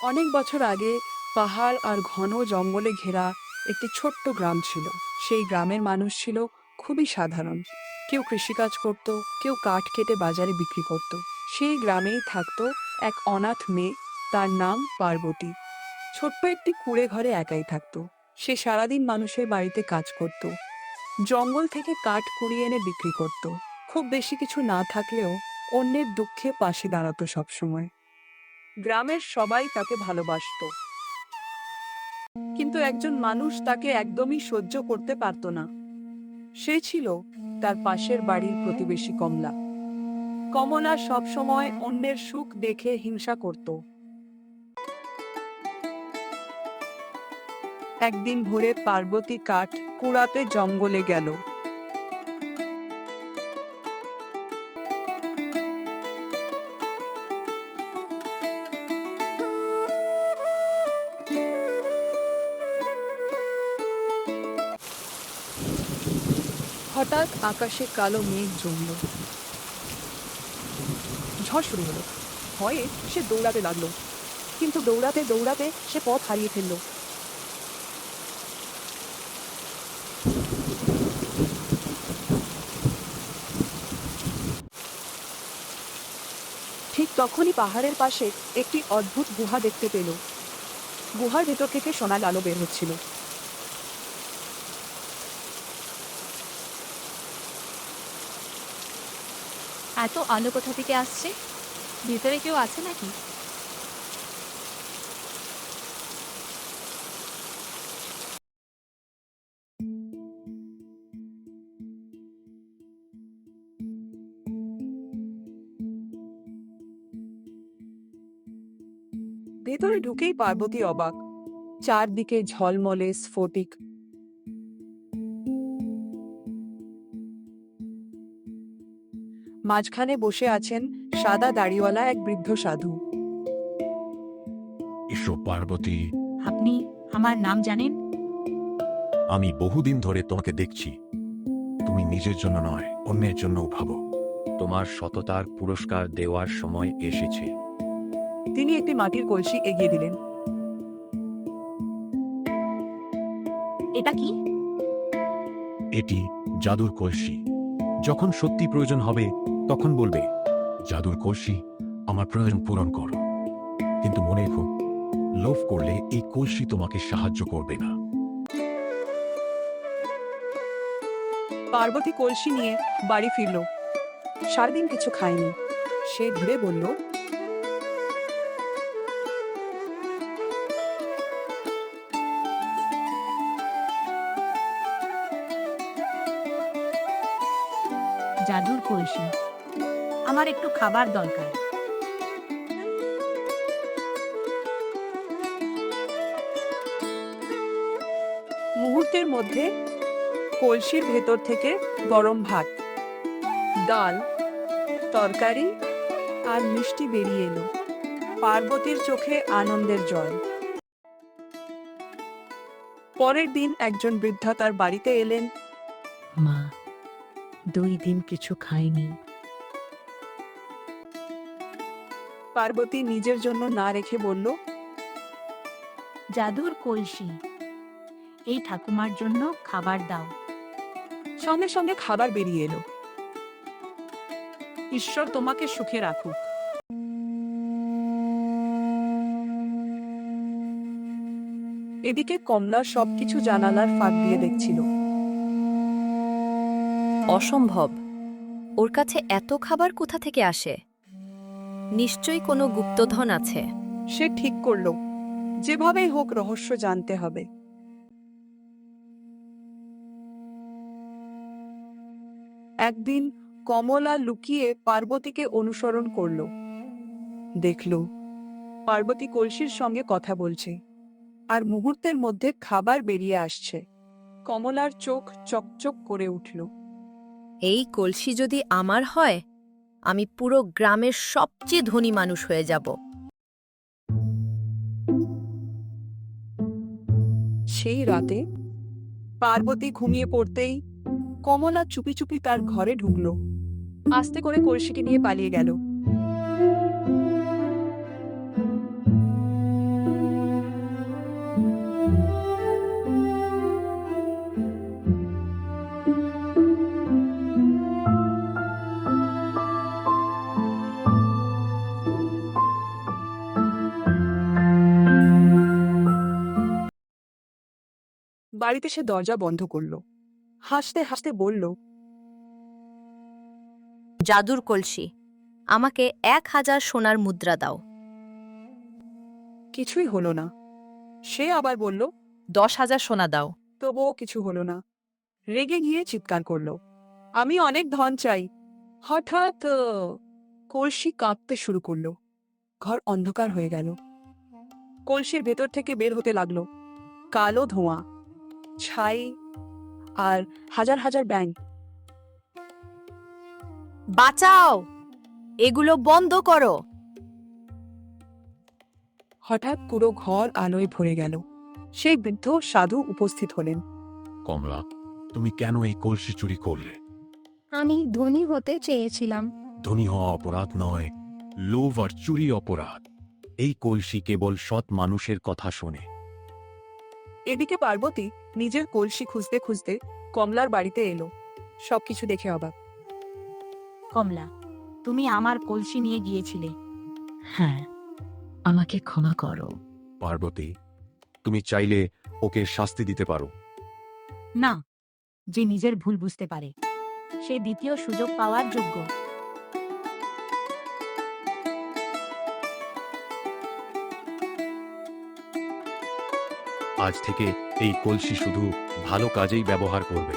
অনেক বছর আগে পাহাড় আর ঘন জঙ্গলে ঘেরা একটি ছোট্ট গ্রাম ছিল। সেই গ্রামের মানুষ ছিল খুবই সাধারণ। কেউ কৃষিকাজ করত, কেউ কাঠ কেটে বাজারে বিক্রি করত। সেই গ্রামেই থাকতো এক অনাথ মেয়ে, তার নাম পার্বতী। ছোট্ট একটি কুঁড়ে ঘরে একাই থাকতো। সে সারাদিন মানুষের বাড়িতে কাজ করত, জঙ্গল থেকে কাঠ কুড়িয়ে এনে বিক্রি করত। খুব বেশি কিছু না থাকলেও অন্যের দুঃখে পাশে দাঁড়াতো সবসময়। গ্রামের সবাই তাকে ভালোবাসতো, কিন্তু একজন মানুষ তাকে একদমই সহ্য করতে পারত না। সে ছিল তার পাশের বাড়ির প্রতিবেশী কমলা। কমলা সবসময় অন্যের সুখ দেখে হিংসা করত। একদিন ভোরে পার্বতী কাঠ কুড়াতে জঙ্গলে গেল। হঠাৎ আকাশে কালো মেঘ জমল। ঝড় শুরু হলো। ভয়ে সে দৌড়াতে লাগলো, কিন্তু দৌড়াতে দৌড়াতে সে পথ হারিয়ে ফেলল। ঠিক তখনই পাহাড়ের পাশে একটি অদ্ভুত গুহা দেখতে পেল। গুহার ভেতর থেকে সোনার আলো বের হচ্ছিল। এত আলো কোথা থেকে আসছে? ভিতরে কেউ আছে নাকি? ভেতরে ঢুকেই পার্বতী অবাক। চারদিকে ঝলমলে স্ফটিক। মাঝখানে বসে আছেন সাদা দাড়িওয়ালা এক বৃদ্ধ সাধু। এসো পার্বতী, আপনি আমার নাম জানেন? আমি বহুদিন ধরে তোমাকে দেখছি। তুমি নিজের জন্য নয়, অন্যের জন্যও ভাবো। তোমার সততার পুরস্কার দেওয়ার সময় এসেছে। তিনি একটি মাটির কলসি এগিয়ে দিলেন। এটা কি? এটি জাদুর কলসি। যখন সত্যি প্রয়োজন হবে তখন বলবে, জাদুর কলসি, আমার প্রয়োজন পূরণ করো। কিন্তু মনে রেখো, লোভ করলে এই কলসি তোমাকে সাহায্য করবে না। পার্বতী কলসি নিয়ে বাড়ি ফিরল। সারাদিন কিছু খায়নি। সে ধীরে বলল, জাদুর কলসি, আমার একটু খাবার দরকার। মুহূর্তের মধ্যে কলসির ভেতর থেকে গরম ভাত, ডাল, তরকারি আর মিষ্টি বেরিয়ে এলো। পার্বতীর চোখে আনন্দের জল। পরের দিন একজন বৃদ্ধা তার বাড়িতে এলেন। মা, 2 দিন কিছু খাইনি। পার্বতী নিজের জন্য না রেখে বলল, জাদুর কলসি, এই ঠাকুমার জন্য খাবার দাও। সঙ্গে সঙ্গে খাবার বেরিয়ে এলো। ঈশ্বর তোমাকে সুখে রাখুক। এদিকে কমলা সবকিছু জানালার ফাঁক দিয়ে দেখছিল। অসম্ভব। ওর কাছে এত খাবার কোথা থেকে আসে? নিশ্চয়ই কোনো গুপ্তধন আছে। সে ঠিক করলো, যেভাবেই হোক রহস্য জানতে হবে। একদিন কমলা লুকিয়ে পার্বতীকে অনুসরণ করলো। দেখল পার্বতী কলসির সঙ্গে কথা বলছে, আর মুহূর্তের মধ্যে খাবার বেরিয়ে আসছে। কমলার চোখ চকচক করে উঠল। এই কলসি যদি আমার হয়, আমি পুরো গ্রামের সবচেয়ে ধনী মানুষ হয়ে যাব। সেই রাতে পার্বতী ঘুমিয়ে পড়তেই কমলা চুপি চুপি তার ঘরে ঢুকলো। আস্তে করে কলসিটি নিয়ে পালিয়ে গেল। বাড়িতে সে দরজা বন্ধ করল। হাসতে হাসতে বলল, জাদুর কলসি, আমাকে 1000 সোনার মুদ্রা দাও। কিছুই হলো না। সে আবার বলল, 10,000 সোনা দাও। তবুও কিছু হলো না। রেগে গিয়ে চিৎকার করল, আমি অনেক ধন চাই। হঠাৎ কলসি কাঁপতে শুরু করলো। ঘর অন্ধকার হয়ে গেল। কলসির ভেতর থেকে বের হতে লাগলো কালো ধোঁয়া, ছাই আর হাজার হাজার ব্যাঙ। বাঁচাও, এগুলো বন্ধ করো। হঠাৎ পুরো ঘর আলোয় ভরে গেল। সেই বৃদ্ধ সাধু উপস্থিত হলেন। কমলা, তুমি কেন এই কলসি চুরি করলে? আমি ধনী হতে চেয়েছিলাম। ধনী হওয়া অপরাধ নয়, লোভ আর চুরি অপরাধ। এই কলসি কেবল সৎ মানুষের কথা শোনে। এদিকে পার্বতী নিজের কলসি খুঁজতে খুঁজতে কমলার বাড়িতে এলো। সবকিছু দেখে অবাক। কমলা, তুমি আমার কলসি নিয়ে গিয়েছিলে। হ্যাঁ, আমাকে ক্ষমা করো। পার্বতী, তুমি চাইলে ওকে শাস্তি দিতে পারো। না, যে নিজের ভুল বুঝতে পারে সে দ্বিতীয় সুযোগ পাওয়ার যোগ্য। আজ থেকে এই কলসি শুধু ভালো কাজেই ব্যবহার করবে।